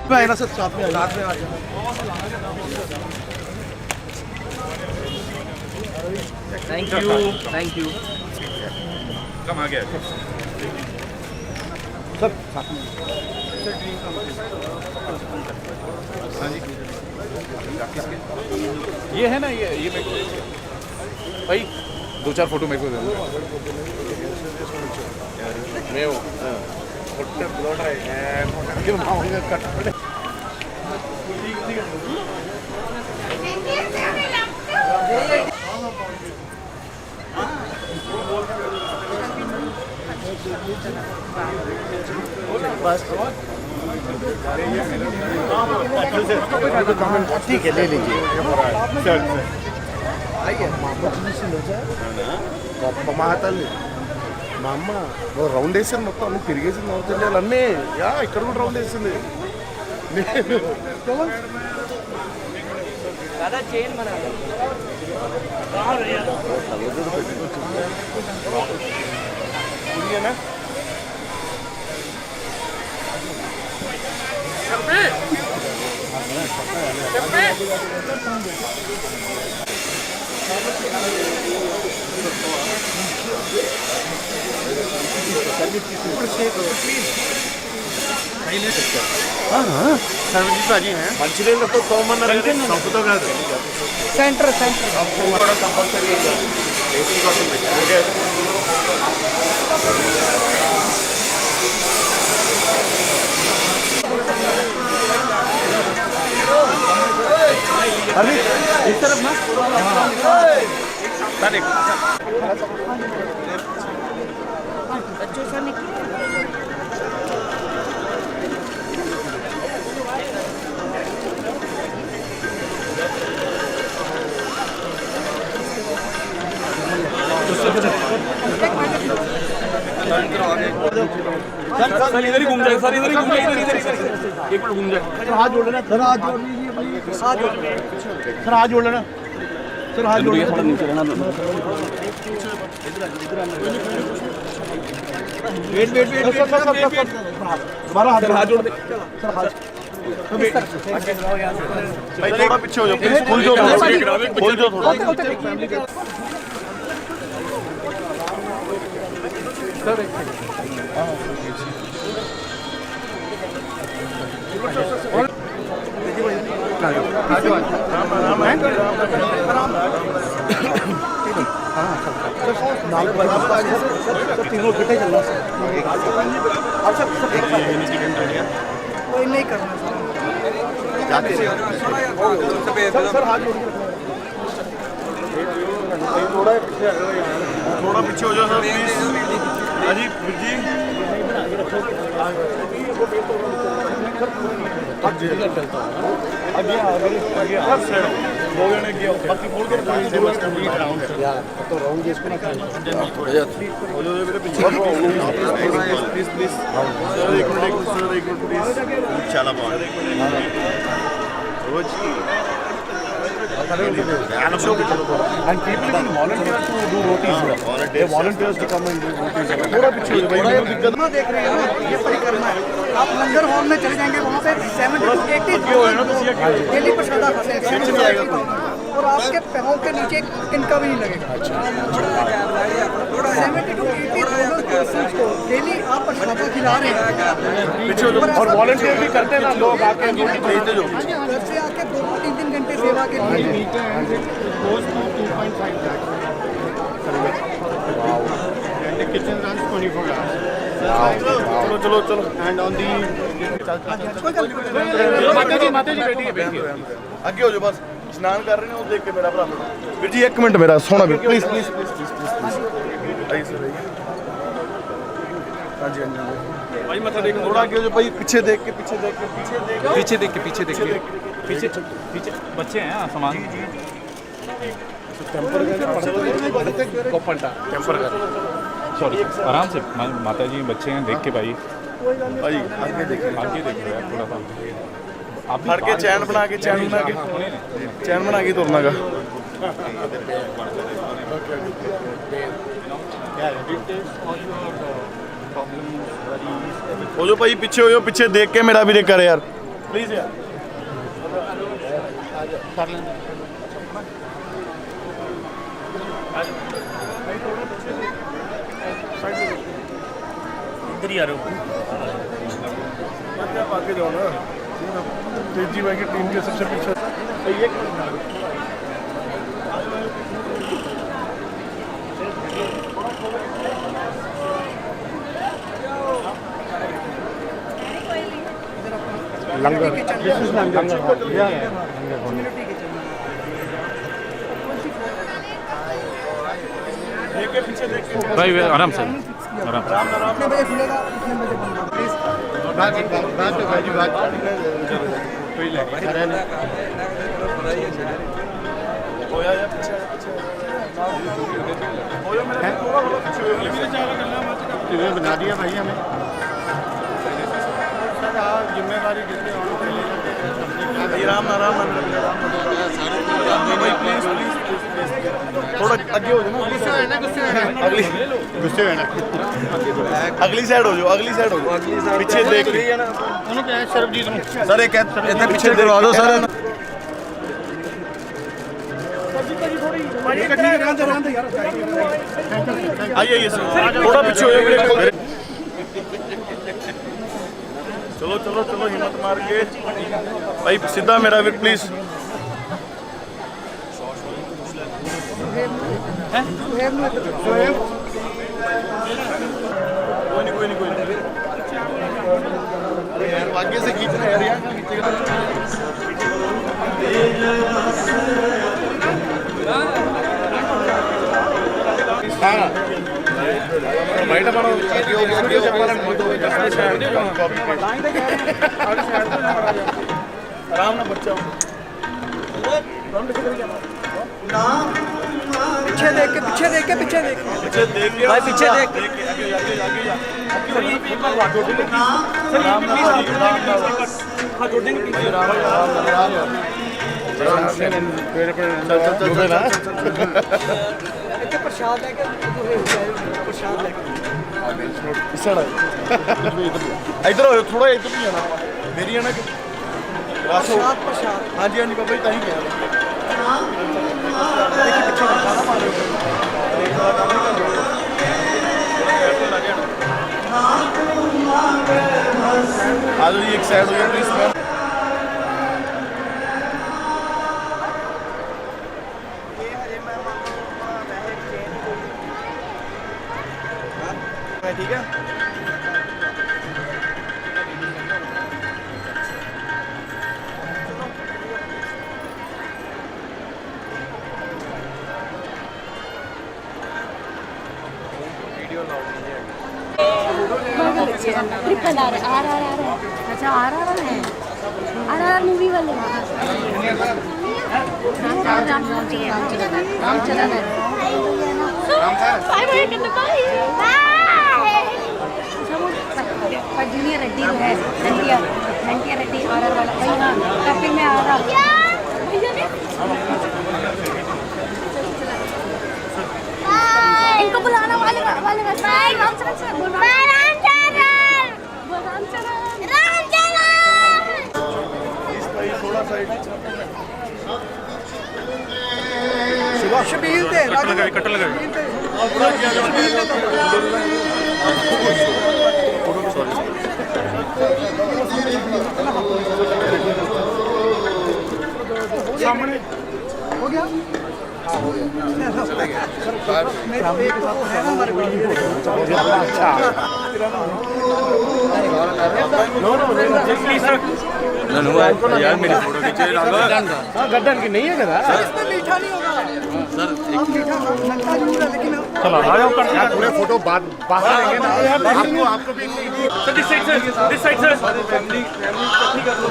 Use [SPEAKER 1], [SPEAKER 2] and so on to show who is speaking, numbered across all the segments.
[SPEAKER 1] में आए ना सर, साथ में आ जाए।
[SPEAKER 2] Thank you, thank you.
[SPEAKER 3] कम आ गया
[SPEAKER 1] सब साथ में।
[SPEAKER 3] हाँ जी,
[SPEAKER 4] ये है ना, ये मेरे को भाई 2-4 फोटो मेरे को दे दो। मैं वो
[SPEAKER 1] ठीक है, ले लीजिए। మా అమ్మ రౌండ్ వేసాను, మొత్తం అన్ని తిరిగేసింది, నార్త్ ఇండియాలో అన్నీ. ఇక్కడ కూడా రౌండ్ వేసింది. మంచినీళ్ళతో తోమన్నారు, తప్పుతో కాదు.
[SPEAKER 2] सेंटर
[SPEAKER 1] కూడా కంపల్సరీ ఏసీ కోసం పెట్టారు.
[SPEAKER 4] अभी इस तरफ ना सर इधर ही घूम जाए, सर इधर ही घूम जाए, इधर एक मिनट घूम जाए।
[SPEAKER 1] हाथ जोड़ लेना सर, हाथ जोड़ लीजिए सर, हाथ जोड़ लेना सर, हाथ जोड़ लेना। नीचे रहना, वेट वेट वेट दोबारा हाथ जोड़ दे सर, हाथ भाई थोड़ा पीछे हो जाओ प्लीज, खोल जाओ थोड़ा। सर तीनों इकट्ठे चलना सर, कोई नहीं करना सर, हाथ थोड़ा पीछे हो जाओ सर प्लीज। अजी जी राउंड చేసుకున్నా చాలా బాగుంది. రోజుకి and people will volunteer to do rotis. Volunteers to come and do rotis. थोड़ा पीछे हो भाई, दिक्कत ना देख रहे हैं ना, ये परिक्रमा है। आप लंगर हॉल में चले जाएंगे, वहाँ पे 70 to 80 डेली प्रसादा खाते हैं और आपके पैरों के नीचे इनका भी नहीं लगेगा। 70 to 80 पर्सन्स को डेली आप प्रसादा खिला रहे हैं और वॉलंटियर भी करते हैं ना लोग आके, घर से आके 2-3 घंटे सेवा के लिए। Kitchen runs 24 hours. चलो and on the माता जी बैठिए आगे हो जाओ, बस स्नान कर रहे हैं वो देख के मेरा भरा। वीर जी 1 मिनट मेरा सोना भी please please please please please आइए सर, आइए। हाँ जी भाई, मत देखो, थोड़ा आगे हो जाओ भाई, पीछे देख के पीछे देख के
[SPEAKER 4] पीछे बच्चे हैं सामान
[SPEAKER 1] टेम्पर कर
[SPEAKER 4] सॉरी, आराम से माता जी बच्चे हैं, देख के भाई
[SPEAKER 1] आगे देखो
[SPEAKER 4] यार थोड़ा सा
[SPEAKER 1] आप फड़ के चैन बना के तुरना का। हो जो भाई, पीछे हो जाओ, पीछे देख के मेरा भी कर यार। प्लीज यार कर लें
[SPEAKER 3] इधर ही आ रहे हो
[SPEAKER 1] आगे जाओ ना तेजी भाई की टीम के सबसे पीछे ये लंगर
[SPEAKER 3] भाई आराम से आराम से
[SPEAKER 1] कितने बजे खुलेगा कितने बजे बंद होगा प्लीज बात तो भाई बात कोई लगे होया या पीछे होया मेरे थोड़ा पीछे बना दिया भाई हमें जिम्मेदारी कितने आराम आराम भाई प्लीज थोड़ा आगे हो जाओ अगली गुस्से है ना अगली साइड हो जाओ पीछे देख रही है ना उन्होंने क्या है सरबजीत सर एक इतने पीछे दिलवा दो सर आइए सर थोड़ा पीछे हो जाओ चलो चलो चलो हिम्मत मार के भाई सीधा मेरा वीर प्लीज कोई नहीं आगे से खींचना यार బయట మనం వీడియో చెప్పాలని आराम ना बच्चा पीछे देख के भाई पीछे देख प्रसाद है प्रसाद इधर हो थोड़ा इधर भी आना मेरी है ना प्रसाद प्रसाद हाँ जी बाबा जी ताही कह आ जाओ एक साइड हो गया प्लीज ठीक है
[SPEAKER 5] ट्रिपल RRR है अच्छा RRR है RRR मूवी वाले रामचरण है जूनियर रेड्डी है एनटीआर रेड्डी RRR वाला भाई हाँ कपिल में आ रहा इनको बुलाना वाले रामचरण सर बोल
[SPEAKER 1] थोड़ा साइड शबील थे
[SPEAKER 3] कट लगा
[SPEAKER 1] सामने हो गया
[SPEAKER 3] यार मेरी फोटो खींचे
[SPEAKER 1] गड्ढन की नहीं है क्या इसमें मीठा नहीं होगा सर मीठा लगता जरूर है लेकिन चलो आ जाओ पूरे फोटो बाहर लेंगे ना आपको भी
[SPEAKER 3] sir this side sir
[SPEAKER 1] family इकट्ठी कर लो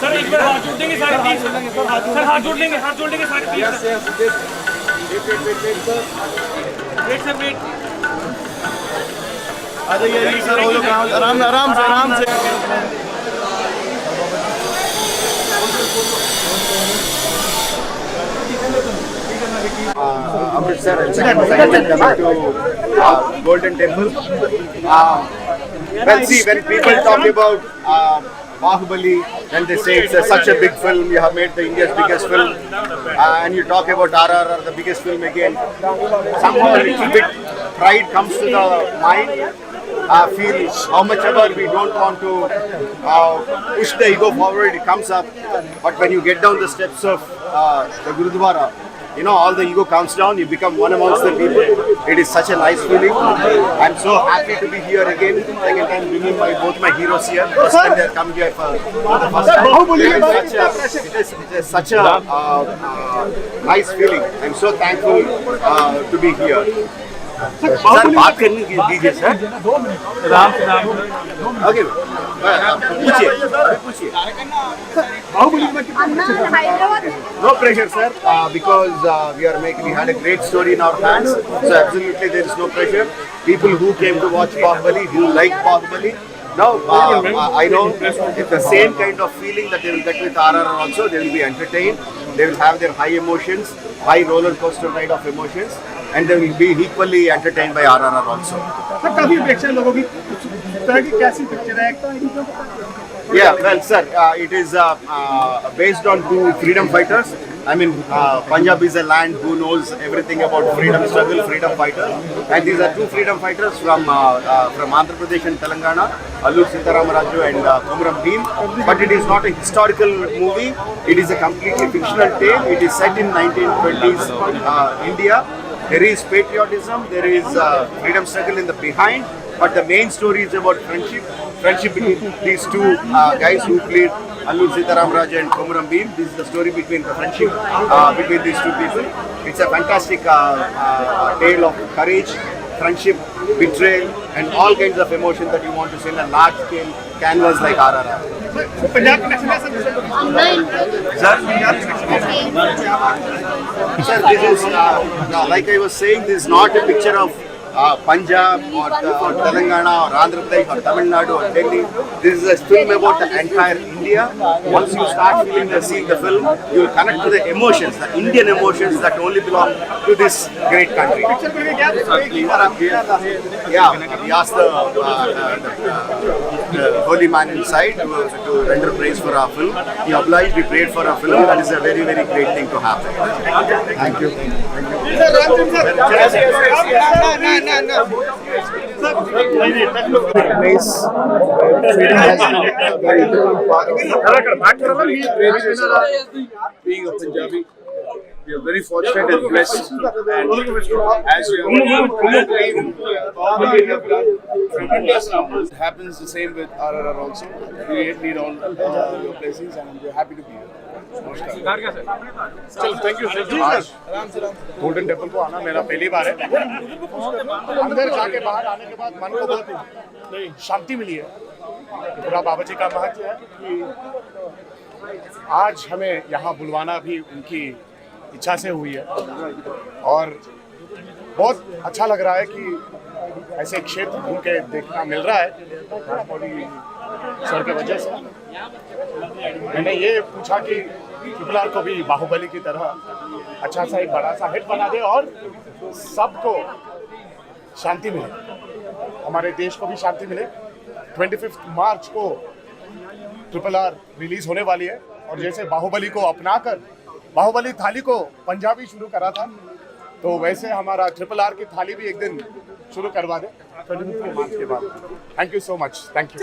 [SPEAKER 3] सर एक बार हाथ जोड़ देंगे सारे तीन सर हाथ जोड़ लेंगे सारे तीन वेट सर वेट
[SPEAKER 1] आ जाइए सर हो जाओ आराम से
[SPEAKER 6] Amritsar and second coming to Golden Temple. Well, see, when people talk about Bahubali, and they say it's such a big film, you have made the India's biggest film, and you talk about RRR, the biggest film again, somehow a little bit pride comes to the mind. Feel how much ever we don't want to push the ego forward, it comes up. But when you get down the steps of the Gurudwara, you know, all the ego comes down, you become one amongst the people. It is such a nice feeling. I'm so happy to be here again. Second time bringing both my heroes here. First time they come here for the first time. It is such a nice feeling. I'm so thankful to be here. Sir बात करने दीजिए sir okay पूछिए No pressure, sir, because we had a great story in our hands, so absolutely there is no pressure. People who came to watch Bahubali, who like Bahubali, now I know it's the same kind of feeling that they will get with RRR also. They will be entertained, they will have their high emotions, high roller coaster ride of emotions, and they will be equally entertained by RRR also. Yeah, well, sir, it is based on two freedom fighters. I mean, Punjab is a land who knows everything about freedom struggle, freedom fighters, and these are two freedom fighters from Andhra Pradesh and Telangana, Allur Sitaramraju and Komuram Bhim. But it is not a historical movie; it is a completely fictional tale. It is set in 1920s India. There is patriotism, there is freedom struggle in the behind, but the main story is about friendship between these two guys who played Allur Sitaramraju and Komuram Bhim. This is the story between the friendship between these two people. It's a fantastic tale of courage, friendship, betrayal, and all kinds of emotions that you want to see in a large scale canvas like RRR. Sir, this is like I was saying, this is not a picture of Punjab or Telangana or Andhra Pradesh or Tamil Nadu or Delhi. This is a film about the entire India. Once you start seeing the film, you will connect to the emotions, the Indian emotions that only belong to this great country. Yeah, we asked the holy man inside to render praise for our film. He obliged, we prayed for our film. That is a very, very great thing to happen. Thank you.
[SPEAKER 7] Being a Punjabi, we are very fortunate and blessed. And as we all it happens the same with RRR also. We need all your blessings, and we're happy to be here.
[SPEAKER 4] चलो thank you sir. Golden temple को आना मेरा पहली बार है। अंदर जाके बाहर आने के बाद मन को बहुत शांति मिली है। पूरा बाबा जी का महत्व है कि आज हमें यहाँ बुलवाना भी उनकी इच्छा से हुई है, और बहुत अच्छा लग रहा है कि ऐसे क्षेत्र घूम के देखना मिल रहा है सर के वजह से। मैंने ये पूछा कि RRR को भी बाहुबली की तरह अच्छा सा एक बड़ा सा हिट बना दे और सबको शांति मिले, हमारे देश को भी शांति मिले। 25 मार्च को RRR रिलीज होने वाली है, और जैसे बाहुबली को अपनाकर बाहुबली थाली को पंजाबी शुरू करा था, तो वैसे हमारा RRR की थाली भी एक दिन शुरू करवा दे 25 मार्च के बाद। Thank you so much. Thank you.